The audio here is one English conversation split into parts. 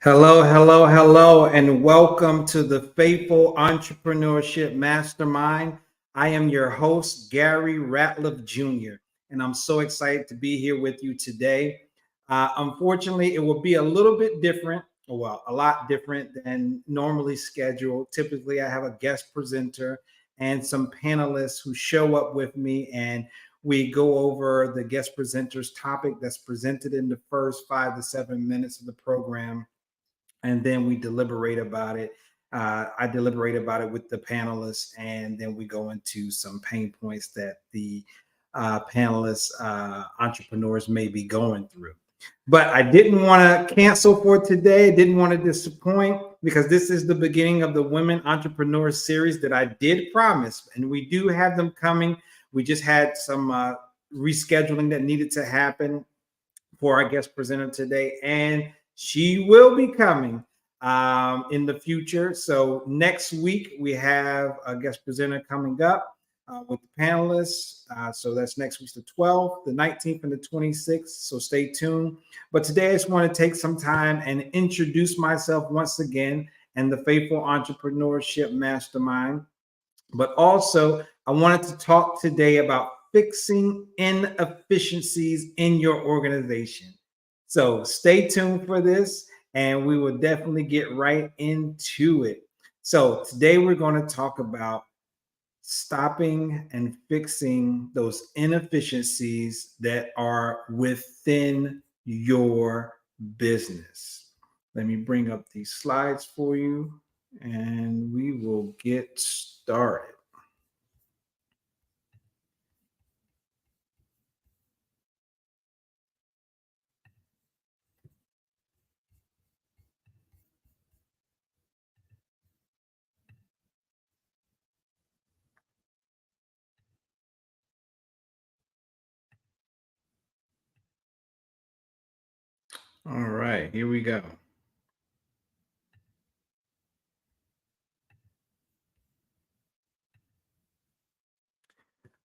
Hello, hello, hello, and welcome to the Faithful Entrepreneurship Mastermind. I am your host, Gary Ratliff Jr., and I'm so excited to be here with you today. Unfortunately, it will be a little bit different, well, a lot different than normally scheduled. Typically, I have a guest presenter and some panelists who show up with me, and we go over the guest presenter's topic that's presented in the first 5 to 7 minutes of the program, and then we deliberate about it. I deliberate about it with the panelists, and then we go into some pain points that the panelists, entrepreneurs may be going through. But I didn't want to cancel for today. Didn't want to disappoint, because this is the beginning of the Women Entrepreneurs series that I did promise, and we do have them coming. We just had some rescheduling that needed to happen for our guest presenter today, and she will be coming in the future. So next week we have a guest presenter coming up with the panelists. So that's next week's the 12th, the 19th, and the 26th. So stay tuned. But today I just want to take some time and introduce myself once again and the Faithful Entrepreneurship Mastermind. But also I wanted to talk today about fixing inefficiencies in your organization. So stay tuned for this, and we will definitely get right into it. So today we're going to talk about stopping and fixing those inefficiencies that are within your business. Let me bring up these slides for you, and we will get started. All right, here we go.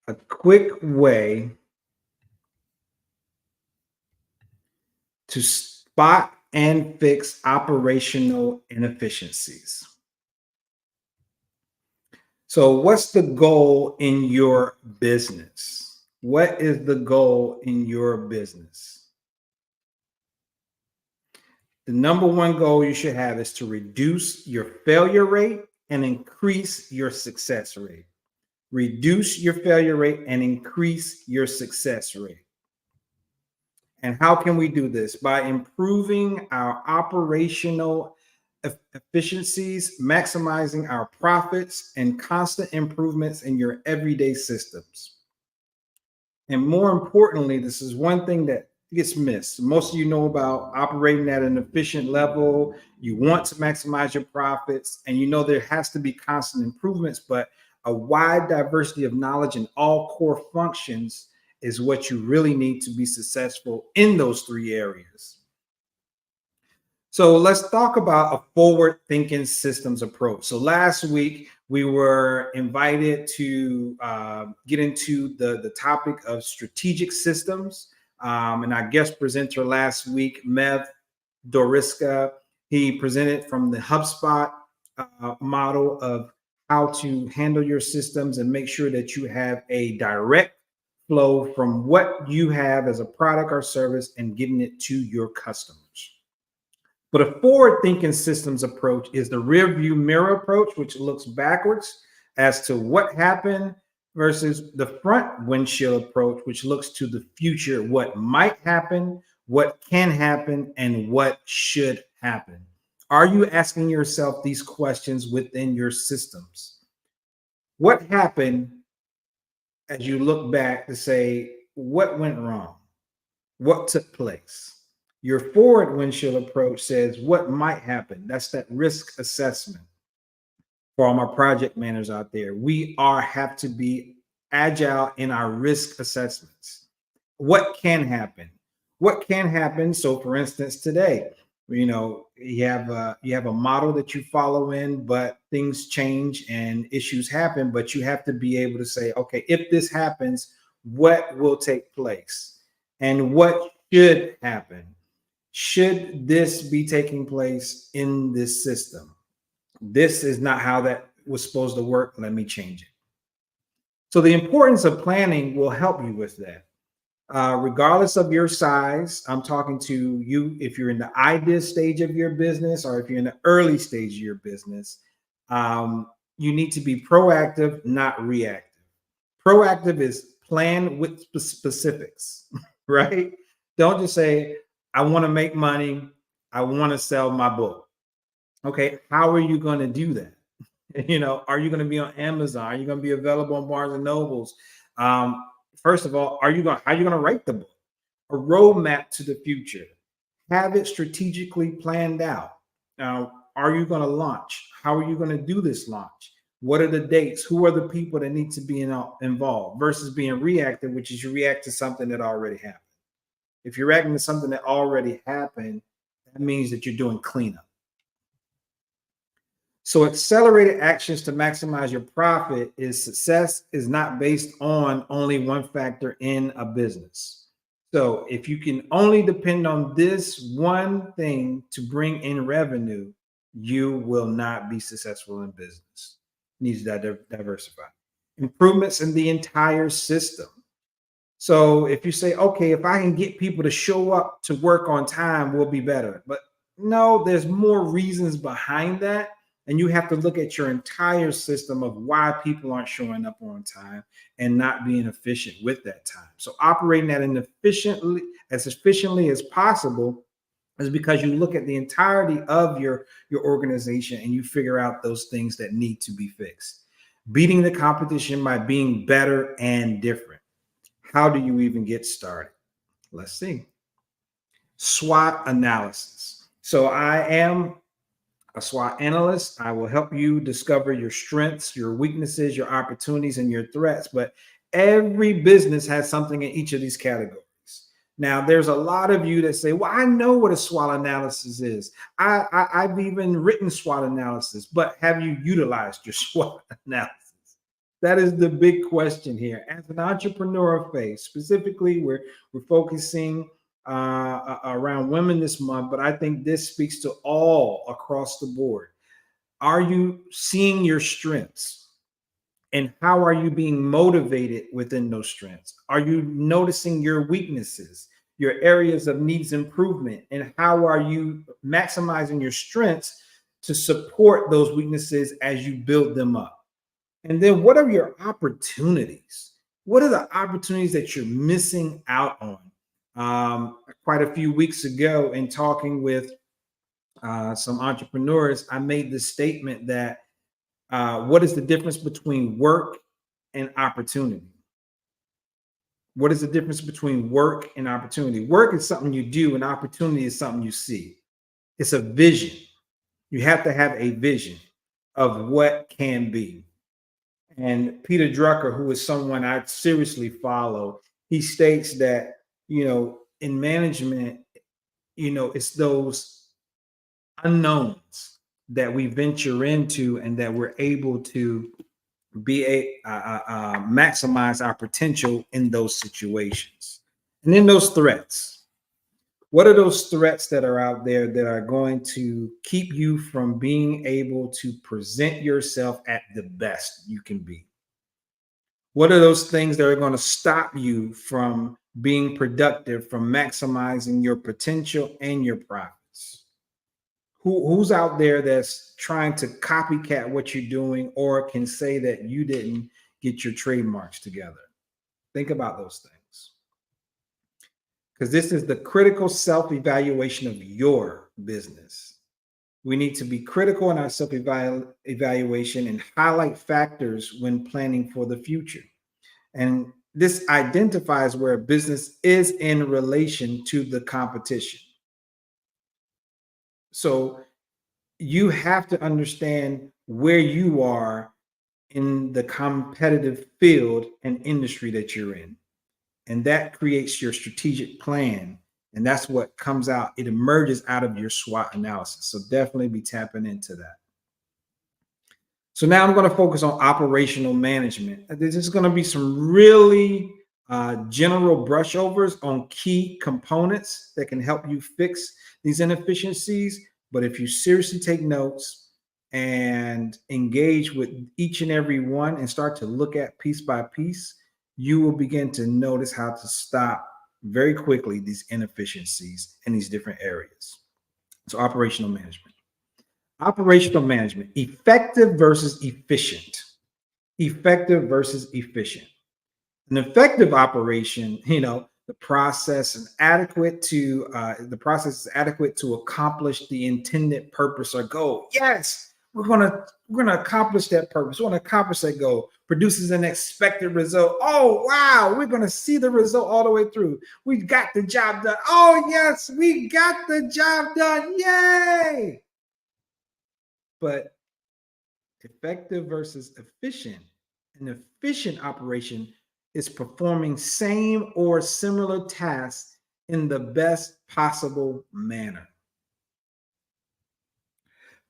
A quick way to spot and fix operational inefficiencies. So, what's the goal in your business? What is the goal in your business? The number one goal you should have is to reduce your failure rate and increase your success rate. Reduce your failure rate and increase your success rate. And how can we do this? By improving our operational efficiencies, maximizing our profits, and constant improvements in your everyday systems. And more importantly, this is one thing that gets missed. Most of you know about operating at an efficient level. You want to maximize your profits, and you know there has to be constant improvements, but a wide diversity of knowledge in all core functions is what you really need to be successful in those three areas. So let's talk about a forward thinking systems approach. So last week we were invited to get into the topic of strategic systems. And our guest presenter last week, Mev Doriska, he presented from the HubSpot model of how to handle your systems and make sure that you have a direct flow from what you have as a product or service and getting it to your customers. But a forward-thinking systems approach is the rear view mirror approach, which looks backwards as to what happened, versus the front windshield approach, which looks to the future, what might happen, what can happen, and what should happen. Are you asking yourself these questions within your systems? What happened as you look back to say, what went wrong? What took place? Your forward windshield approach says what might happen. That's that risk assessment. For all my project managers out there, we have to be agile in our risk assessments. What can happen? What can happen? So, for instance, today, you have a model that you follow in, but things change and issues happen. But you have to be able to say, okay, if this happens, what will take place and what should happen? Should this be taking place in this system? This is not how that was supposed to work. Let me change it. So the importance of planning will help you with that. Regardless of your size, I'm talking to you if you're in the idea stage of your business or if you're in the early stage of your business. You need to be proactive, not reactive. Proactive is plan with specifics, right? Don't just say, I want to make money. I want to sell my book. Okay, how are you going to do that? Are you going to be on Amazon? Are you going to be available on Barnes and Nobles? First of all, how are you going to write the book? A roadmap to the future. Have it strategically planned out. Are you going to launch? How are you going to do this launch? What are the dates? Who are the people that need to be involved versus being reactive, which is you react to something that already happened. If you're reacting to something that already happened, that means that you're doing cleanup. So accelerated actions to maximize your profit is success is not based on only one factor in a business. So if you can only depend on this one thing to bring in revenue, you will not be successful in business. Needs to diversify. Improvements in the entire system. So if you say, okay, if I can get people to show up to work on time, we'll be better. But no, there's more reasons behind that. And you have to look at your entire system of why people aren't showing up on time and not being efficient with that time. So operating that as efficiently as possible is because you look at the entirety of your organization and you figure out those things that need to be fixed. Beating the competition by being better and different. How do you even get started? Let's see. SWOT analysis. So I am a SWOT analyst. I will help you discover your strengths, your weaknesses, your opportunities, and your threats. But every business has something in each of these categories. Now, there's a lot of you that say, well, I know what a SWOT analysis is. I've even written SWOT analysis, but have you utilized your SWOT analysis? That is the big question here. As an entrepreneur of faith, specifically, we're focusing around women this month, but I think this speaks to all across the board. Are you seeing your strengths? And how are you being motivated within those strengths? Are you noticing your weaknesses, your areas of needs improvement? And how are you maximizing your strengths to support those weaknesses as you build them up? And then what are your opportunities? What are the opportunities that you're missing out on? Quite a few weeks ago, in talking with some entrepreneurs, I made the statement that what is the difference between work and opportunity? What is the difference between work and opportunity? Work is something you do, and opportunity is something you see. It's a vision. You have to have a vision of what can be. And Peter Drucker, who is someone I seriously follow, he states that, in management, it's those unknowns that we venture into and that we're able to be maximize our potential in those situations. And then those threats. What are those threats that are out there that are going to keep you from being able to present yourself at the best you can be? What are those things that are going to stop you from being productive, from maximizing your potential and your profits? Who's out there that's trying to copycat what you're doing or can say that you didn't get your trademarks together? Think about those things. Because this is the critical self-evaluation of your business. We need to be critical in our self-evaluation and highlight factors when planning for the future. And this identifies where a business is in relation to the competition. So you have to understand where you are in the competitive field and industry that you're in. And that creates your strategic plan. And that's what comes out. It emerges out of your SWOT analysis. So definitely be tapping into that. So now I'm going to focus on operational management. This is going to be some really general brushovers on key components that can help you fix these inefficiencies. But if you seriously take notes and engage with each and every one and start to look at piece by piece, you will begin to notice how to stop very quickly these inefficiencies in these different areas. So, operational management. Operational management, effective versus efficient. Effective versus efficient. An effective operation, the process is adequate to accomplish the intended purpose or goal. Yes, we're gonna accomplish that purpose. We're gonna accomplish that goal. Produces an expected result. Oh wow, we're gonna see the result all the way through. We got the job done. Oh yes, we got the job done. Yay! But effective versus efficient. An efficient operation is performing same or similar tasks in the best possible manner.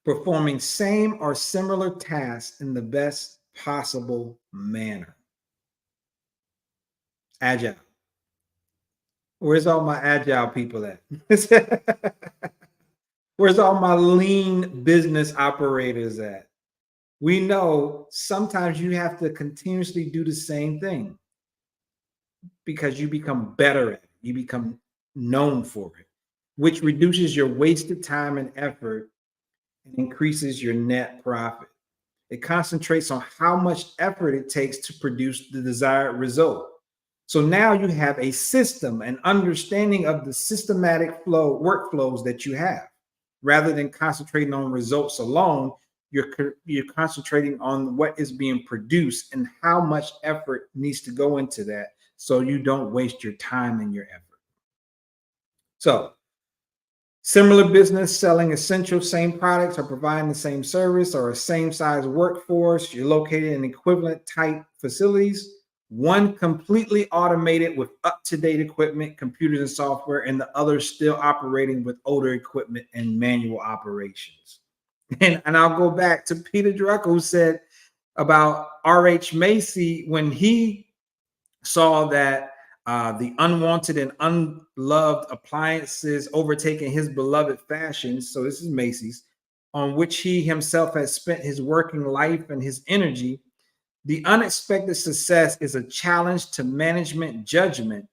Performing same or similar tasks in the best possible manner. Agile. Where's all my agile people at? Where's all my lean business operators at? We know sometimes you have to continuously do the same thing because you become better at it. You become known for it, which reduces your wasted time and effort and increases your net profit. It concentrates on how much effort it takes to produce the desired result. So now you have a system, an understanding of the systematic flow workflows that you have. Rather than concentrating on results alone, you're concentrating on what is being produced and how much effort needs to go into that so you don't waste your time and your effort. So, similar business selling essential same products or providing the same service or a same size workforce, you're located in equivalent type facilities, one completely automated with up-to-date equipment, computers and software, and the other still operating with older equipment and manual operations. And I'll go back to Peter Drucker, who said about R.H. Macy when he saw that the unwanted and unloved appliances overtaking his beloved fashions. So this is Macy's, on which he himself has spent his working life and his energy. The unexpected success is a challenge to management judgment,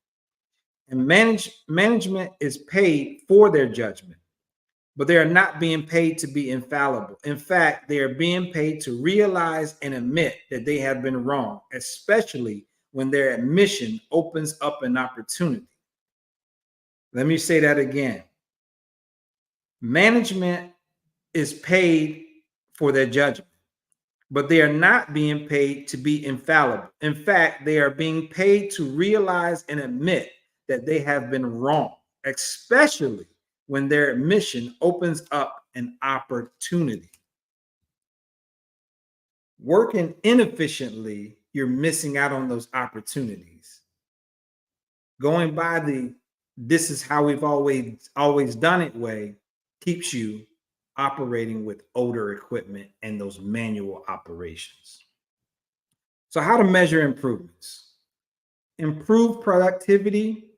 and management is paid for their judgment, but they are not being paid to be infallible. In fact, they are being paid to realize and admit that they have been wrong, especially when their admission opens up an opportunity. Let me say that again. Management is paid for their judgment, but they are not being paid to be infallible. In fact, they are being paid to realize and admit that they have been wrong, especially when their admission opens up an opportunity. Working inefficiently, you're missing out on those opportunities. Going by the "this is how we've always done it" way keeps you operating with older equipment and those manual operations. So, how to measure improvements? Improve productivity.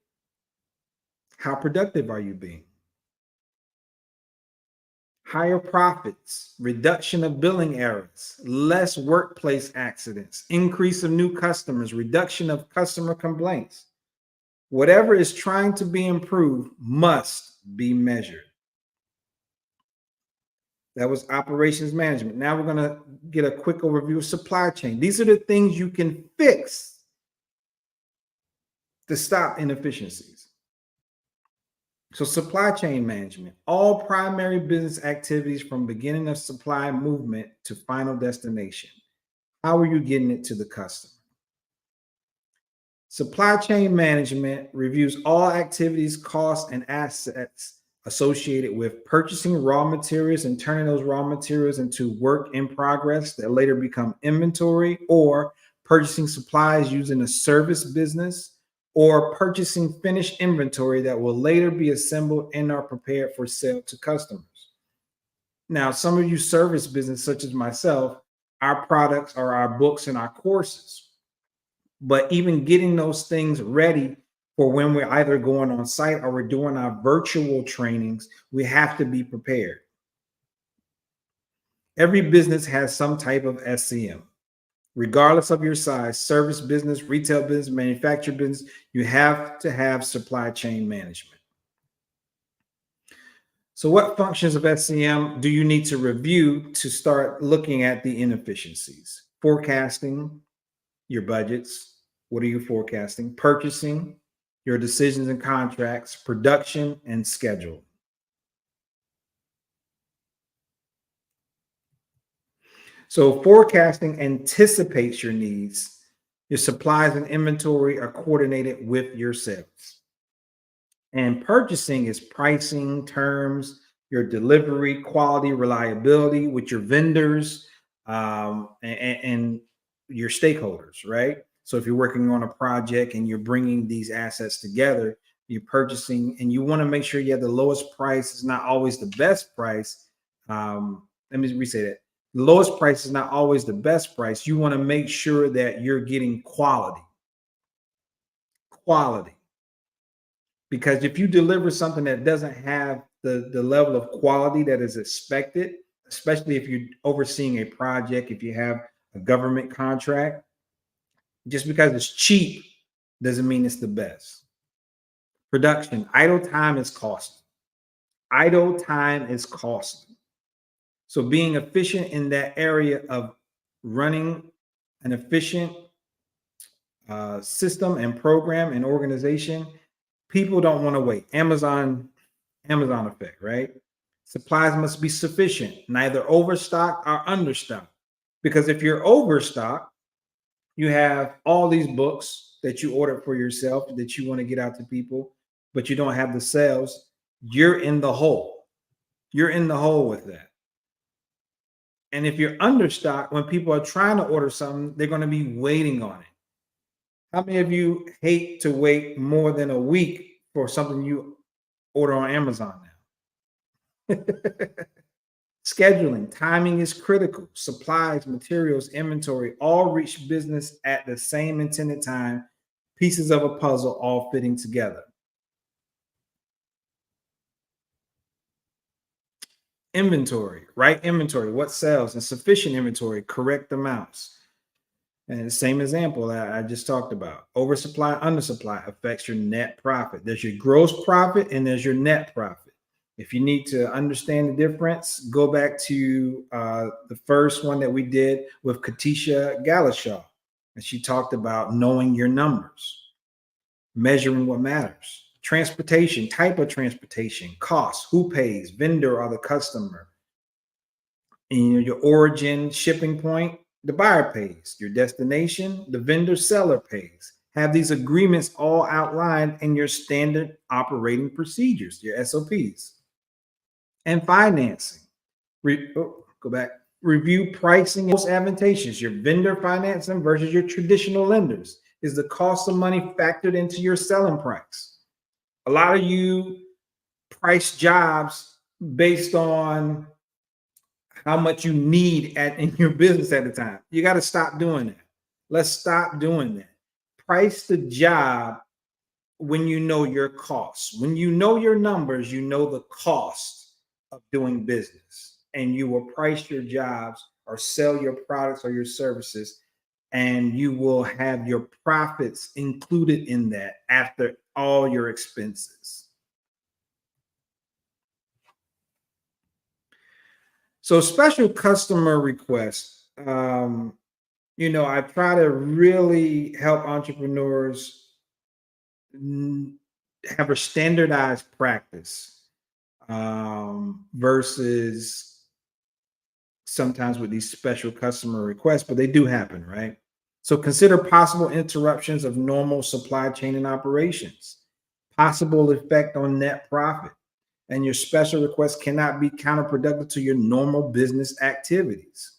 How productive are you being? Higher profits, reduction of billing errors, less workplace accidents, increase of new customers, reduction of customer complaints. Whatever is trying to be improved must be measured. That was operations management. Now we're going to get a quick overview of supply chain. These are the things you can fix to stop inefficiencies. So, supply chain management, all primary business activities from beginning of supply movement to final destination. How are you getting it to the customer? Supply chain management reviews all activities, costs, and assets associated with purchasing raw materials and turning those raw materials into work in progress that later become inventory, or purchasing supplies using a service business, or purchasing finished inventory that will later be assembled and are prepared for sale to customers. Now, some of you service business, such as myself, our products are our books and our courses. But even getting those things ready for when we're either going on site or we're doing our virtual trainings, we have to be prepared. Every business has some type of SCM. Regardless of your size, service business, retail business, manufacturer business, you have to have supply chain management. So, what functions of SCM do you need to review to start looking at the inefficiencies? Forecasting your budgets. What are you forecasting? Purchasing, your decisions and contracts, production, and schedule. So, forecasting anticipates your needs. Your supplies and inventory are coordinated with your sales. And purchasing is pricing, terms, your delivery, quality, reliability with your vendors, and your stakeholders, right? So if you're working on a project and you're bringing these assets together, you're purchasing, and you want to make sure you have the lowest price. Is not always the best price. Let me re-say that. The lowest price is not always the best price. You want to make sure that you're getting quality. Quality. Because if you deliver something that doesn't have the level of quality that is expected, especially if you're overseeing a project, if you have a government contract, just because it's cheap doesn't mean it's the best. Production, idle time is costly. Idle time is costly. So being efficient in that area of running an efficient system and program and organization, people don't want to wait. Amazon effect, right? Supplies must be sufficient, neither overstocked or understocked. Because if you're overstocked, you have all these books that you ordered for yourself that you want to get out to people, but you don't have the sales. You're in the hole. You're in the hole with that. And if you're understocked, when people are trying to order something, they're going to be waiting on it. How many of you hate to wait more than a week for something you order on Amazon now? Scheduling, timing is critical. Supplies, materials, inventory all reach business at the same intended time, pieces of a puzzle all fitting together. Inventory, right inventory, what sells, and sufficient inventory, correct amounts. And the same example that I just talked about. Oversupply, undersupply affects your net profit. There's your gross profit and there's your net profit. If you need to understand the difference, go back to the first one that we did with Katisha Galashaw. And she talked about knowing your numbers, measuring what matters. Transportation, type of transportation, cost, who pays, vendor or the customer. And your origin, shipping point, the buyer pays. Your destination, the vendor seller pays. Have these agreements all outlined in your standard operating procedures, your SOPs. And financing. Go back. Review pricing most advantageous. Your vendor financing versus your traditional lenders. Is the cost of money factored into your selling price? A lot of you price jobs based on how much you need in your business at the time. You got to stop doing that. Let's stop doing that. Price the job when you know your costs. When you know your numbers, you know the cost of doing business, and you will price your jobs or sell your products or your services, and you will have your profits included in that after all your expenses. So special customer requests. I try to really help entrepreneurs have a standardized practice versus sometimes with these special customer requests, but they do happen, right? So consider possible interruptions of normal supply chain and operations, possible effect on net profit, and your special request cannot be counterproductive to your normal business activities.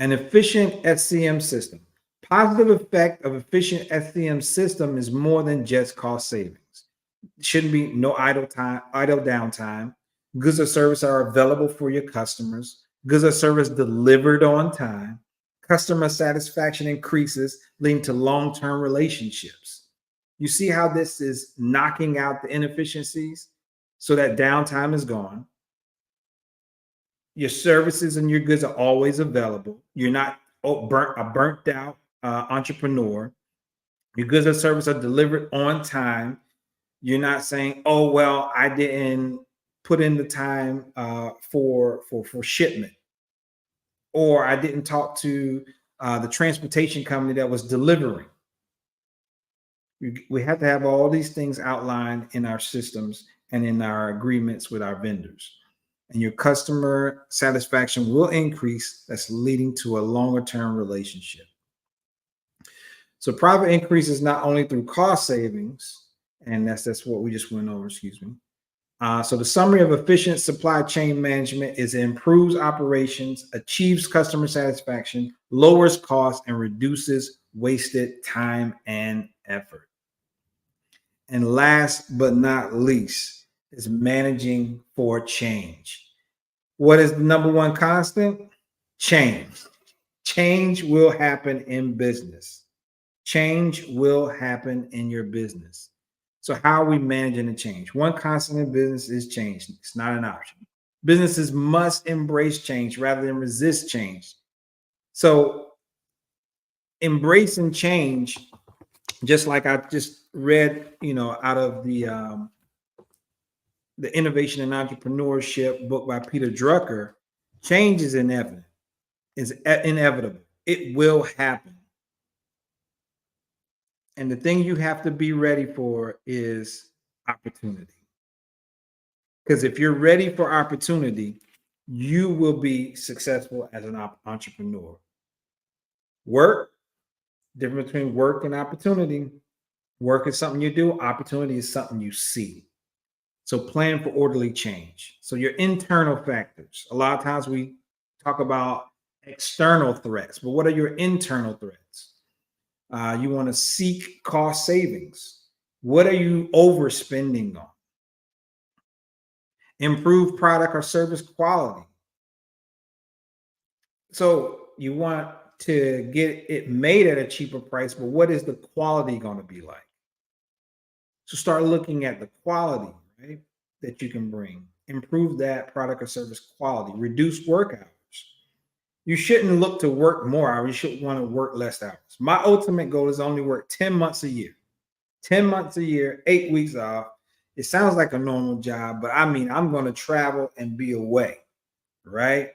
An efficient SCM system. Positive effect of efficient SCM system is more than just cost savings. Shouldn't be no idle downtime. Goods or services are available for your customers. goods or service delivered on time, customer satisfaction increases, leading to long-term relationships. You see how this is knocking out the inefficiencies so that downtime is gone. Your services and your goods are always available. You're not a burnt out entrepreneur. Your goods or service are delivered on time. You're not saying, "Oh well, I didn't put in the time for shipment," or "I didn't talk to the transportation company that was delivering." We have to have all these things outlined in our systems and in our agreements with our vendors. And your customer satisfaction will increase. That's leading to a longer term relationship. So profit increases not only through cost savings, and that's what we just went over, excuse me. So the summary of efficient supply chain management is it improves operations, achieves customer satisfaction, lowers costs, and reduces wasted time and effort. And last but not least is managing for change. What is the number one constant? Change. Change will happen in business. Change will happen in your business. So how are we managing the change? One constant in business is change. It's not an option. Businesses must embrace change rather than resist change. So embracing change, just like I just read, out of the Innovation and Entrepreneurship book by Peter Drucker, change is inevitable. It will happen. And the thing you have to be ready for is opportunity. Because if you're ready for opportunity, you will be successful as an entrepreneur. Work, difference between work and opportunity. Work is something you do, opportunity is something you see. So plan for orderly change. So your internal factors. A lot of times we talk about external threats, but what are your internal threats? You want to seek cost savings. What are you overspending on? Improve product or service quality. So you want to get it made at a cheaper price, but what is the quality going to be like? So start looking at the quality, right, that you can bring. Improve that product or service quality. Reduce work hours. You shouldn't look to work more hours. You should want to work less hours. My ultimate goal is only work 10 months a year. 10 months a year, 8 weeks off. It sounds like a normal job, but I mean, I'm going to travel and be away, right?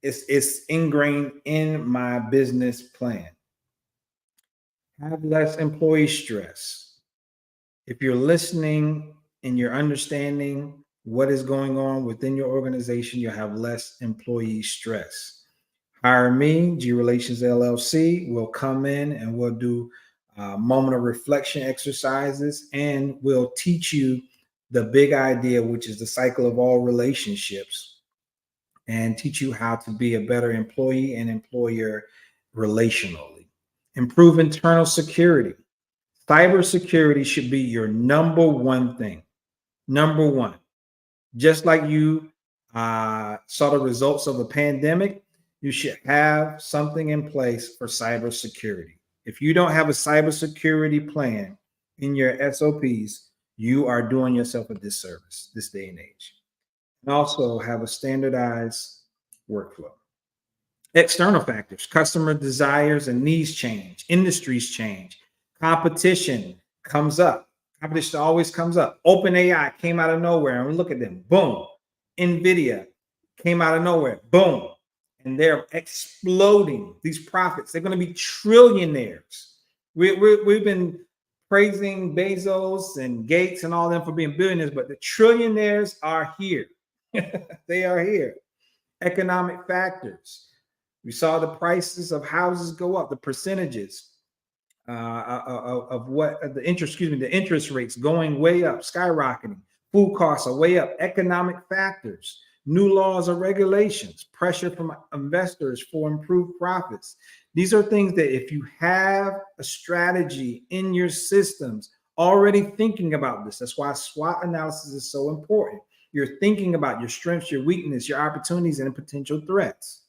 It's ingrained in my business plan. Have less employee stress. If you're listening and you're understanding what is going on within your organization, you'll have less employee stress. Hire me, G Relations LLC. We'll come in and we'll do moment of reflection exercises, and we'll teach you the big idea, which is the cycle of all relationships, and teach you how to be a better employee and employer relationally. Improve internal security. Cybersecurity should be your number one thing. Number one. Just like you saw the results of the pandemic, you should have something in place for cybersecurity. If you don't have a cybersecurity plan in your SOPs, you are doing yourself a disservice this day and age. And also have a standardized workflow. External factors, customer desires and needs change, industries change, competition comes up. Competition always comes up. OpenAI came out of nowhere, and look at them. Boom. NVIDIA came out of nowhere. Boom. And they're exploding these profits. They're going to be trillionaires. We've been praising Bezos and Gates and all them for being billionaires, but the trillionaires are here. They are here. Economic factors. We saw the prices of houses go up, the percentages of what the interest rates going way up, skyrocketing. Food costs are way up. Economic factors, new laws or regulations, pressure from investors for improved profits. These are things that if you have a strategy in your systems, already thinking about this, that's why SWOT analysis is so important. You're thinking about your strengths, your weakness, your opportunities, and potential threats.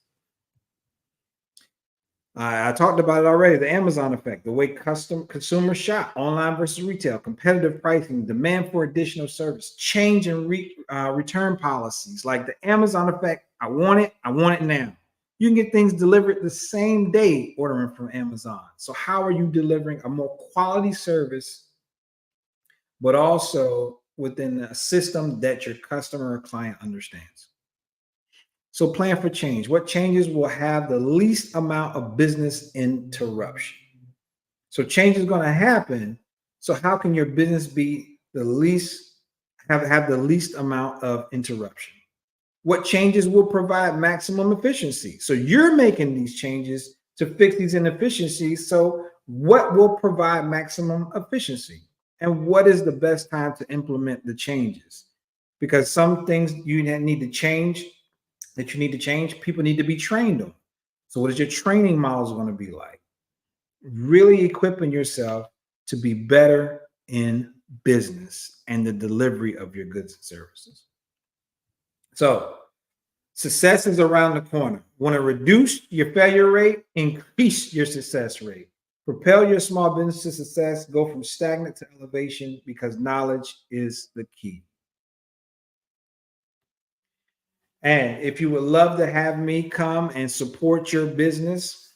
I talked about it already, the Amazon effect, the way consumers shop, online versus retail, competitive pricing, demand for additional service, change in return policies, like the Amazon effect. I want it now. You can get things delivered the same day ordering from Amazon. So how are you delivering a more quality service, but also within a system that your customer or client understands? So plan for change. What changes will have the least amount of business interruption? So change is going to happen. So how can your business be the least, have the least amount of interruption? What changes will provide maximum efficiency? So you're making these changes to fix these inefficiencies. So what will provide maximum efficiency? And what is the best time to implement the changes? Because some things you need to change, people need to be trained on. So what is your training models going to be like? Really equipping yourself to be better in business and the delivery of your goods and services. So success is around the corner. Want to reduce your failure rate, increase your success rate. Propel your small business to success. Go from stagnant to elevation, because knowledge is the key. And if you would love to have me come and support your business,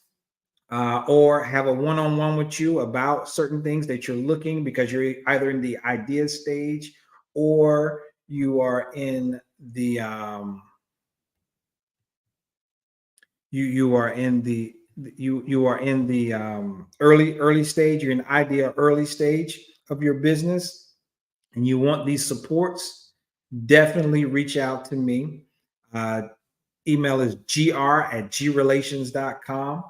or have a one-on-one with you about certain things that you're looking, because you're either in the idea stage or you are in the you are in the early stage, you're in idea early stage of your business, and you want these supports, definitely reach out to me. Email is gr@grelations.com,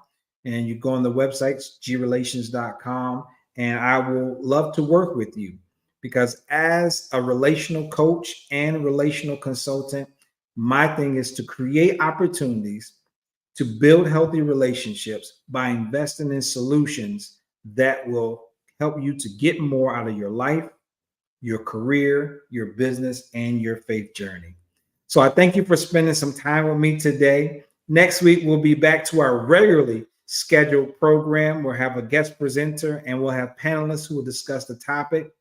and you go on the website grelations.com, and I will love to work with you, because as a relational coach and relational consultant, my thing is to create opportunities to build healthy relationships by investing in solutions that will help you to get more out of your life, your career, your business, and your faith journey. So I thank you for spending some time with me today. Next week, we'll be back to our regularly scheduled program. We'll have a guest presenter and we'll have panelists who will discuss the topic.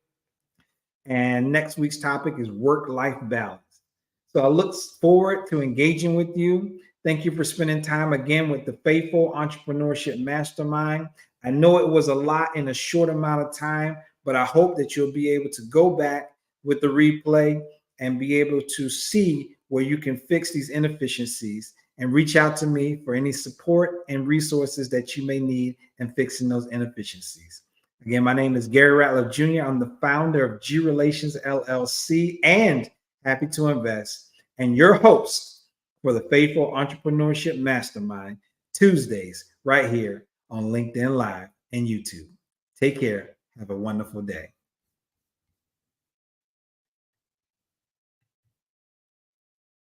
And next week's topic is work-life balance. So I look forward to engaging with you. Thank you for spending time again with the Faithful Entrepreneurship Mastermind. I know it was a lot in a short amount of time, but I hope that you'll be able to go back with the replay and be able to see where you can fix these inefficiencies, and reach out to me for any support and resources that you may need in fixing those inefficiencies. Again, my name is Gary Ratliff Jr. I'm the founder of G Relations LLC and Happy to Invest, and your host for the Faithful Entrepreneurship Mastermind, Tuesdays, right here on LinkedIn Live and YouTube. Take care. Have a wonderful day.